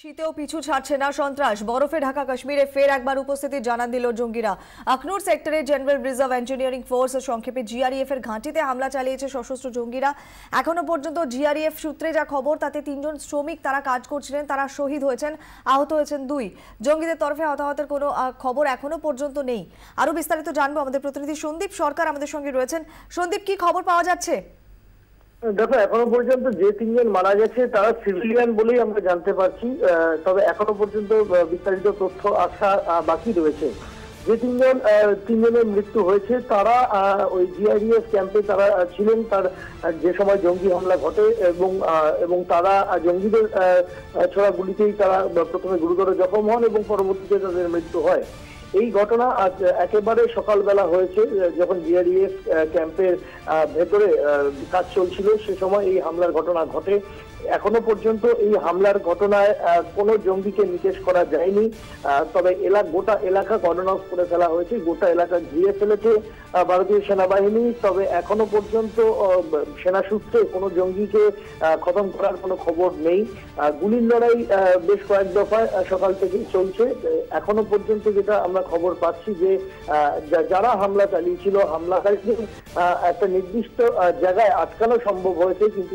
শীতেও পিছু ছাড়ছে না সন্ত্রাস। বরফে ঢাকা কাশ্মীরে ফের একবার উপস্থিতি জানান দিল জঙ্গিরা। আখনুর সেক্টরে জেনারেল রিজার্ভ ইঞ্জিনিয়ারিং ফোর্স সংক্ষেপে জিআরইএফ এর ঘাঁটিতে হামলা চালিয়েছে সশস্ত্র জঙ্গিরা। এখনো পর্যন্ত জিআরইএফ সূত্রে যা খবর তাতে 3 জন শ্রমিক তারা কাজ করছিলেন, তারা শহীদ হয়েছেন, আহত হয়েছেন 2। জঙ্গিদের তরফে হতাহতের কোনো খবর এখনো পর্যন্ত নেই। আরো বিস্তারিত জানবো, আমাদের প্রতিনিধি সন্দীপ সরকার আমাদের সঙ্গে রয়েছেন। সন্দীপ, কি খবর পাওয়া যাচ্ছে? দেখো, এখনো পর্যন্ত যে 3 জন মারা গেছে তারা সিভিলিয়ান বলেই আমরা জানতে পারছি। তবে এখনো পর্যন্ত বিস্তারিত তথ্য আসা বাকি রয়েছে। যে 3 জনের মৃত্যু হয়েছে তারা ওই জিআরইএফ ক্যাম্পে তারা ছিলেন তার যে সময় জঙ্গি হামলা ঘটে এবং তারা জঙ্গিদের ছোড়া গুলিতেই তারা প্রথমে গুরুতর জখম হন এবং পরবর্তীতে তাদের মৃত্যু হয়। এই ঘটনা আজ একেবারে সকালবেলা হয়েছে, যখন জিআরইএফ ক্যাম্পের ভেতরে কাজ চলছিল সে সময় এই হামলার ঘটনা ঘটে। এখনো পর্যন্ত এই হামলার ঘটনায় কোনো জঙ্গিকে নিকেশ করা যায়নি। তবে গোটা এলাকা কর্ডন অফ করে ফেলা হয়েছে, গোটা এলাকা ঘিরে ফেলেছে ভারতীয় সেনাবাহিনী। তবে এখনো পর্যন্ত সেনা সূত্রে কোনো জঙ্গিকে খতম করার কোনো খবর নেই। গুলির লড়াই বেশ কয়েক দফায় সকাল থেকে চলছে। এখনো পর্যন্ত যেটা আমরা খবর পাচ্ছি যে যারা হামলা চালিয়েছিল, হামলাকারীদের একটা নির্দিষ্ট জায়গায় আটকানো সম্ভব হয়েছে, কিন্তু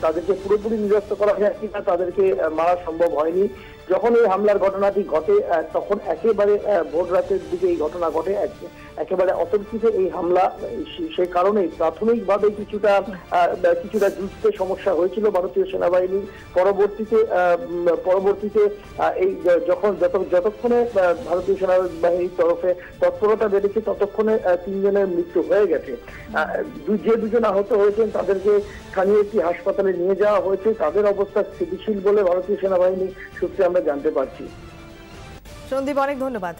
তাদেরকে পুরোপুরি নিরস্ত করা যায় কিনা তাদেরকে মারা সম্ভব হয়নি। যখন এই হামলার ঘটনাটি ঘটে তখন একেবারে ভোর রাতের দিকে এই ঘটনা ঘটে, একেবারে অতর্কিত এই হামলা। সেই কারণেই প্রাথমিকভাবে কিছুটা যুদ্ধে সমস্যা হয়েছিল ভারতীয় সেনাবাহিনীর। পরবর্তীতে এই যতক্ষণে ভারতীয় সেনাবাহিনীর তরফে তৎপরতা বেড়েছে ততক্ষণে 3 জনের মৃত্যু হয়ে গেছে। যে 2 জন আহত হয়েছেন তাদেরকে স্থানীয় একটি হাসপাতালে নিয়ে যাওয়া হয়েছে। তাদের অবস্থা স্থিতিশীল বলে ভারতীয় সেনাবাহিনী সূত্রে আমরা জানতে পারছি। সন্দীপ, অনেক ধন্যবাদ।